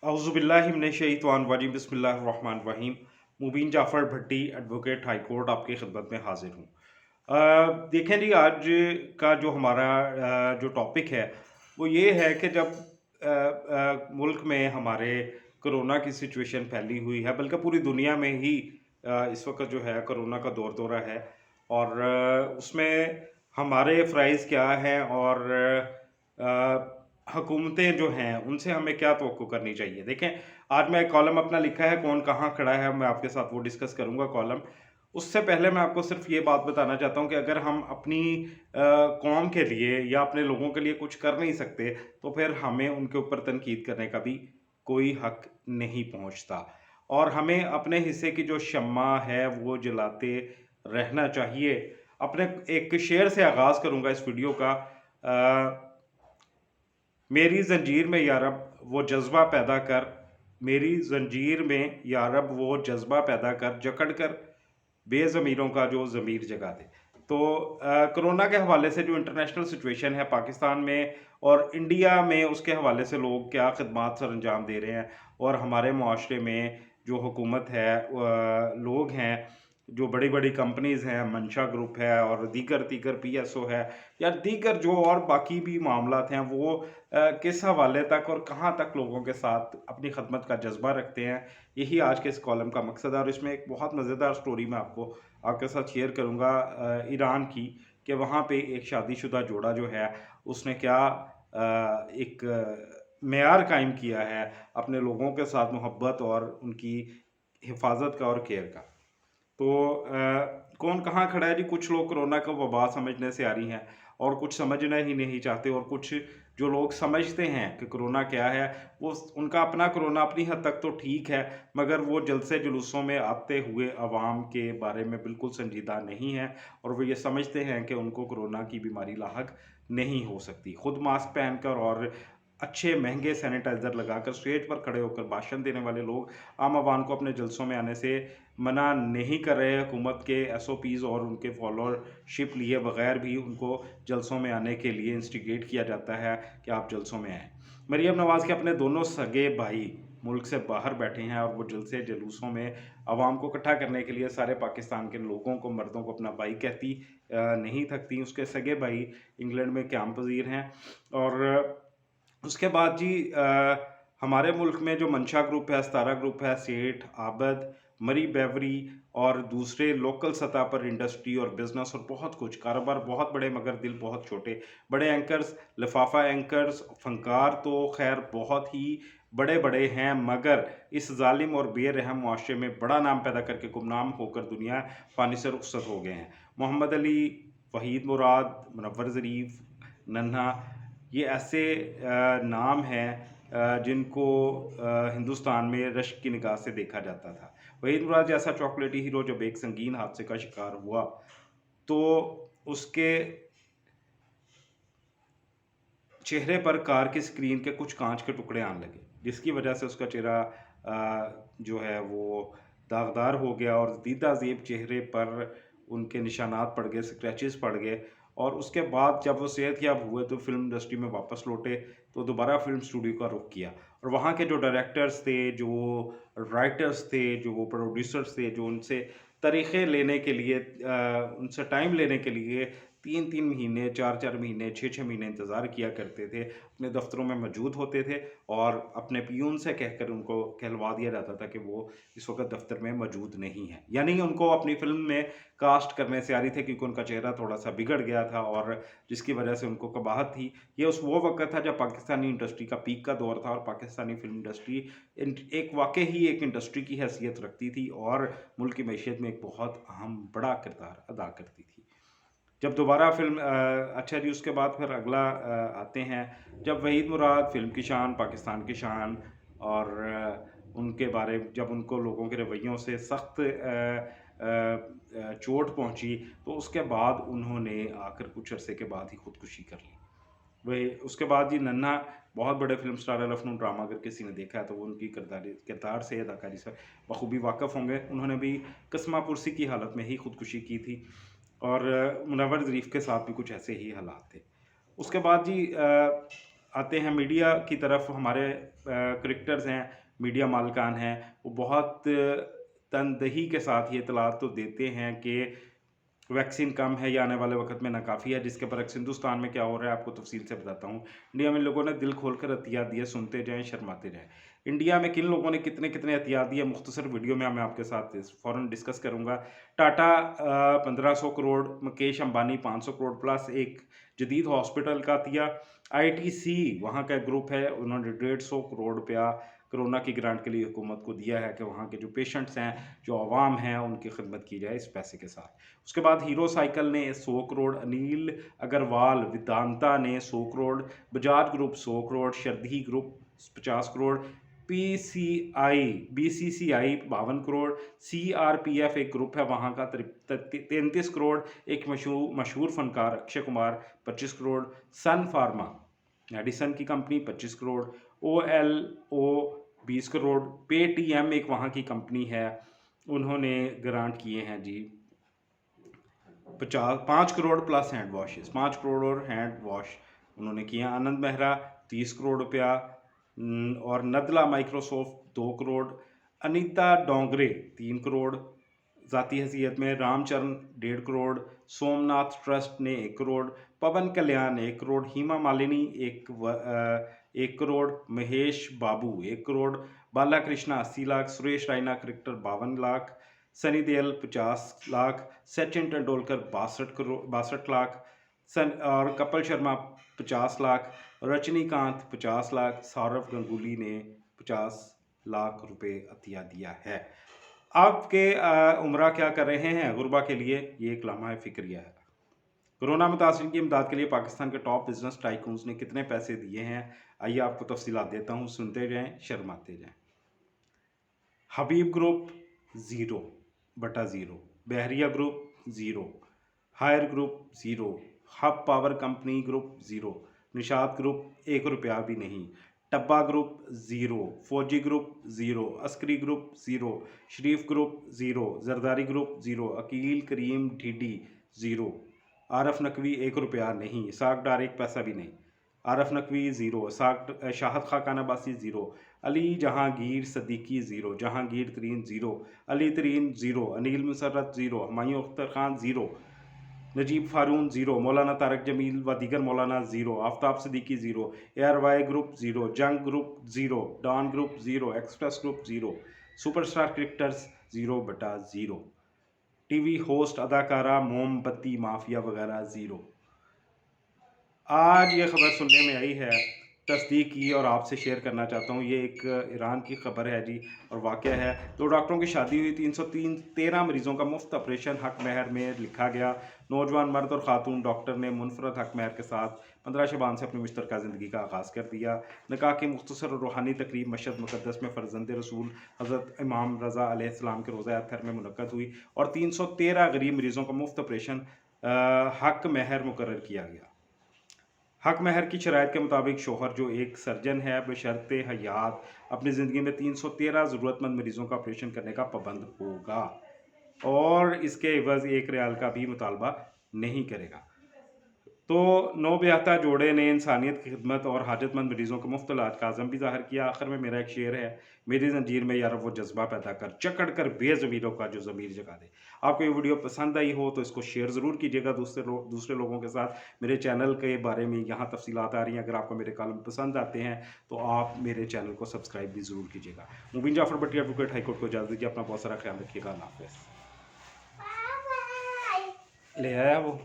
औज़ुबिल्लाहि बिस्मिल्लाहिर्रहमानिर्रहीम। मुबीन जाफ़र भट्टी, advocate high court, आपकी खिदमत में हाज़िर हूँ। देखें जी, आज का जो हमारा जो टॉपिक है वो ये है कि जब मुल्क में हमारे कोरोना की सिचुएशन फैली हुई है, बल्कि पूरी दुनिया में ही इस वक्त जो है कोरोना का दौर दौरा है। और उसमें हमारे फ़राइज़ क्या हैं और हुकूमतें जो हैं उनसे हमें क्या तवक्को करनी चाहिए। देखें, आज मैं एक कॉलम अपना लिखा है, कौन कहाँ खड़ा है, मैं आपके साथ वो डिस्कस करूँगा कॉलम। उससे पहले मैं आपको सिर्फ ये बात बताना चाहता हूँ कि अगर हम अपनी कौम के लिए या अपने लोगों के लिए कुछ कर नहीं सकते, तो फिर हमें उनके ऊपर तनकीद करने का भी कोई हक नहीं पहुँचता। और हमें अपने हिस्से की जो शम्मा है वो जलाते रहना चाहिए। अपने एक शेर से आगाज़ करूँगा इस वीडियो का। मेरी ज़ंजीर में या रब वो जज़्बा पैदा कर, मेरी ज़ंजीर में या रब वो जज़्बा पैदा कर, जकड़ कर बेज़मीरों का जो ज़मीर जगा दे। तो कोरोना के हवाले से जो इंटरनेशनल सिचुएशन है पाकिस्तान में और इंडिया में, उसके हवाले से लोग क्या खिदमात सर अंजाम दे रहे हैं, और हमारे मुआशरे में जो हुकूमत है, लोग हैं, जो बड़ी-बड़ी कंपनीज़ हैं, मंशा ग्रुप है और दीगर-दीगर पीएसओ है या दीगर जो और बाकी भी मामलात हैं, वो किस हवाले तक और कहाँ तक लोगों के साथ अपनी खदमत का जज़्बा रखते हैं, यही आज के इस कॉलम का मकसद है। और इसमें एक बहुत मज़ेदार स्टोरी मैं आपके साथ शेयर करूँगा ईरान की, कि वहाँ पे एक शादीशुदा जोड़ा जो है, उसने क्या एक मेयार कायम किया है अपने लोगों के साथ मोहब्बत और उनकी हिफ़ाज़त का और केयर का। तो कौन कहाँ खड़ा है जी, कुछ लोग कोरोना को वबा समझने से आ रही हैं और कुछ समझना ही नहीं चाहते, और कुछ जो लोग समझते हैं कि कोरोना क्या है, वो उनका अपना कोरोना अपनी हद तक तो ठीक है, मगर वो जलसे जुलूसों में आते हुए अवाम के बारे में बिल्कुल संजीदा नहीं है, और वो ये समझते हैं कि उनको कोरोना की बीमारी लाहक नहीं हो सकती। खुद मास्क पहनकर और अच्छे महंगे सैनिटाइज़र लगाकर स्टेज पर खड़े होकर भाषण देने वाले लोग आम आवाम को अपने जलसों में आने से मना नहीं कर रहे। हुकूमत के एसओपीज़ और उनके फॉलोअरशिप लिए बगैर भी उनको जलसों में आने के लिए इंस्टिगेट किया जाता है कि आप जलसों में आएँ। मरीम नवाज़ के अपने दोनों सगे भाई मुल्क से बाहर बैठे हैं, और वो जलसे जुलूसों में आवाम को इकट्ठा करने के लिए सारे पाकिस्तान के लोगों को, मर्दों को अपना भाई कहती नहीं थकती। उसके सगे भाई इंग्लैंड में क़याम पज़ीर हैं। और उसके बाद जी हमारे मुल्क में जो मंशा ग्रुप है, सितारा ग्रुप है, सेठ, आबद, मरी बेवरी और दूसरे लोकल सतह पर इंडस्ट्री और बिज़नेस और बहुत कुछ कारोबार, बहुत बड़े मगर दिल बहुत छोटे। बड़े एंकर्स, लिफाफा एंकर्स, फनकार तो ख़ैर बहुत ही बड़े-बड़े हैं, मगर इस ज़ालिम और बेरहम मुआशरे में बड़ा नाम पैदा करके गुमनाम होकर दुनिया पानी से रुख़सत हो गए हैं। मोहम्मद अली, वहीद मुराद, मुनव्वर ज़रीफ़, नन्हा, ये ऐसे नाम हैं जिनको हिंदुस्तान में रश्क की निगाह से देखा जाता था। वहीद मुराद जैसा चॉकलेटी हीरो जब एक संगीन हादसे का शिकार हुआ, तो उसके चेहरे पर कार की स्क्रीन के कुछ कांच के टुकड़े आने लगे, जिसकी वजह से उसका चेहरा जो है वो दागदार हो गया और दीदा ज़ेब चेहरे पर उनके निशानात पड़ गए, स्क्रैचेस पड़ गए। और उसके बाद जब वो सेहतयाब हुए तो फ़िल्म इंडस्ट्री में वापस लौटे, तो दोबारा फ़िल्म स्टूडियो का रुख किया, और वहाँ के जो डायरेक्टर्स थे, जो राइटर्स थे, जो प्रोड्यूसर्स थे, जो उनसे तरीक़े लेने के लिए उनसे टाइम लेने के लिए 3-3 महीने, 4-4 महीने, 6-6 महीने इंतज़ार किया करते थे। अपने दफ़्तरों में मौजूद होते थे और अपने पियून से कहकर उनको कहलवा दिया जाता था कि वो इस वक़्त दफ़्तर में मौजूद नहीं है। यानी उनको अपनी फ़िल्म में कास्ट करने से आ रही थी, क्योंकि उनका चेहरा थोड़ा-सा बिगड़ गया था और जिसकी वजह से उनको कबाहत थी। ये वो वक़्त था जब पाकिस्तानी इंडस्ट्री का पीक का दौर था, और पाकिस्तानी फ़िल्म इंडस्ट्री एक वाक़ई ही एक इंडस्ट्री की हैसियत रखती थी और मुल्क की मईशत में एक बहुत अहम बड़ा किरदार अदा करती थी। जब दोबारा फ़िल्म अच्छा जी, उसके बाद फिर अगला आते हैं, जब वहीद मुराद फ़िल्म की शान, पाकिस्तान की शान, और उनके बारे में जब उनको लोगों के रवैयों से सख्त चोट पहुंची, तो उसके बाद उन्होंने आकर कुछ अरसे के बाद ही खुदकुशी कर ली। वही उसके बाद जी नन्हा, बहुत बड़े फ़िल्म स्टार है, लखनऊ ड्रामा अगर किसी ने देखा है तो वो उनकी किरदार से, अदाकारी से बखूबी वाकिफ़ होंगे। उन्होंने भी कस्मा पुरसी की हालत में ही खुदकुशी की थी, और मुनव्वर ज़रीफ़ के साथ भी कुछ ऐसे ही हालात थे। उसके बाद जी आते हैं मीडिया की तरफ, हमारे क्रिकेटर्स हैं, मीडिया मालकान हैं, वो बहुत तनदही के साथ ये इतलात तो देते हैं कि वैक्सीन कम है या आने वाले वक्त में नाकाफ़ी है, जिसके बरक्स हिंदुस्तान में क्या हो रहा है आपको तफसील से बताता हूँ। इंडिया में लोगों ने दिल खोल कर एहतियात दिए, सुनते जाएँ, शर्माते जाएँ। इंडिया में किन लोगों ने कितने कितने एहतियात दिए, मुख्तसर वीडियो में मैं आपके साथ फ़ौरन डिस्कस करूँगा। टाटा 1500 करोड़, मुकेश अंबानी 500 करोड़ प्लस एक जदीद हॉस्पिटल का दिया। आईटीसी वहाँ का एक ग्रुप है, उन्होंने 150 करोड़ रुपया कोरोना की ग्रांट के लिए हुकूमत को दिया है कि वहाँ के जो पेशेंट्स हैं, जो आवाम हैं, उनकी खिदमत की जाए इस पैसे के साथ। उसके बाद हीरो साइकिल ने 100 करोड़, अनिल अग्रवाल वेदांता ने 100 करोड़, बजाज ग्रुप 100 करोड़, शरदी group 50 crore, BCCI 52 crore, CRPF एक ग्रुप है वहाँ का 33 करोड़, एक मशहूर फनकार Akshay Kumar 25 crore, Sun Pharma Edison की company 25 crore, OLO 20 crore, Paytm एक वहाँ की कंपनी है, उन्होंने ग्रांट किए हैं जी 5 crore plus hand washes, 5 crore और हैंड वॉश उन्होंने किए। आनंद मेहरा 30 करोड़ रुपया, और नदला माइक्रोसॉफ्ट 2 करोड़, अनीता डोंगरे 3 करोड़ ज़ाती हैसियत में, रामचरण 1.5 करोड़, सोमनाथ ट्रस्ट ने 1 करोड़, पवन कल्याण 1 करोड़, हेमा मालिनी 1 करोड़, महेश बाबू 1 करोड़, बालाकृष्णा 80 लाख, सुरेश रैना क्रिकेटर 52 लाख, सनी देओल 50 लाख, सचिन तेंदुलकर 62 लाख, और कपिल शर्मा 50 लाख, रजनीकांत 50 लाख, सौरव गंगुली ने 50 लाख रुपए अतिया दिया है। आपके उमरा क्या कर रहे हैं गुरबा के लिए, ये एक लम्हा फ़िक्रिया है। कोरोना मुतासिरीन की इमदाद के लिए पाकिस्तान के टॉप बिजनेस टाइकून्स ने कितने पैसे दिए हैं, आइए आपको तफसीलात देता हूँ, सुनते जाएं, शर्माते जाएं। Habib group 0/0, Bahria group 0, Haier group 0, Hub power company group 0, Nishat group 1 रुपया भी नहीं, Tabba group 0, Fauji group 0, Askari group 0, Sharif group 0, Zardari group 0, Aqeel Karim Dhedhi 0, Arif Naqvi 1 रुपया नहीं, इसाक डार 1 पैसा भी नहीं, आरफ नकवी 0, शाहद खाकान अब्बासी 0, अली जहांगीर सदीकी 0, जहांगीर तरीन 0, अली तरीन 0, अनिल मुसर्रत 0, हुमायूं अख्तर खान 0, नजीब फारून 0, मौलाना तारक जमील व दीगर मौलाना 0, Aftab Siddiqui 0, ARY group 0, Jang group 0, Dawn group 0, Express group 0, superstar cricketers 0/0, TV host अदाकारा मोमबत्ती माफिया वगैरह 0। आज ये खबर सुनने में आई है, तस्दीक की और आपसे शेयर करना चाहता हूँ। ये एक ईरान की खबर है जी, और वाक़या है। 2 डॉक्टरों की शादी हुई, 13 मरीज़ों का मुफ्त ऑपरेशन हक महर में लिखा गया। नौजवान मर्द और ख़ातून डॉक्टर ने मुनफरद हक महर के साथ 15 शबान से अपनी मुश्तरका ज़िंदगी का आगाज़ कर दिया। निकाह की मुख्तसर और रूहानी तकरीब मशहद मुक़द्दस में फ़र्ज़ंद रसूल हज़रत इमाम रज़ा अलैहिस्सलाम के रोज़ा अतहर में मुनक्कद हुई, और 313 गरीब मरीज़ों का मुफ्त ऑपरेशन हक महर मुकर्रर किया गया। हक महर की शराइत के मुताबिक शोहर जो एक सर्जन है बशर्ते हयात अपनी ज़िंदगी में 313 ज़रूरतमंद मरीज़ों का ऑपरेशन करने का पाबंद होगा, और इसके एवज़ 1 रियाल का भी मुतालबा नहीं करेगा। तो नौब्याहता जोड़े ने इंसानियत की खिदमत और हाजतमंद मरीज़ों को मुफ्त इलाज का आज़म भी ज़ाहिर किया। आखिर में मेरा एक शेर है, मेरी ज़ंजीर में यार वो जज्बा पैदा कर, जकड़ कर बेज़मीरों का जो ज़मीर जगा दे। आपको ये वीडियो पसंद आई हो तो इसको शेयर ज़रूर कीजिएगा दूसरे लोगों के साथ। मेरे चैनल के बारे में यहाँ तफसीलात आ रही हैं, अगर आपको मेरे कॉलम पसंद आते हैं तो आप मेरे चैनल को सब्सक्राइब भी ज़रूर कीजिएगा। मुबीन जाफ़र भट्टी एडवोकेट, हाई कोर्ट को इजाज़त दीजिए। अपना बहुत सारा ख्याल रखिएगा। अल्लाह हाफ़िज़। ले आया वो।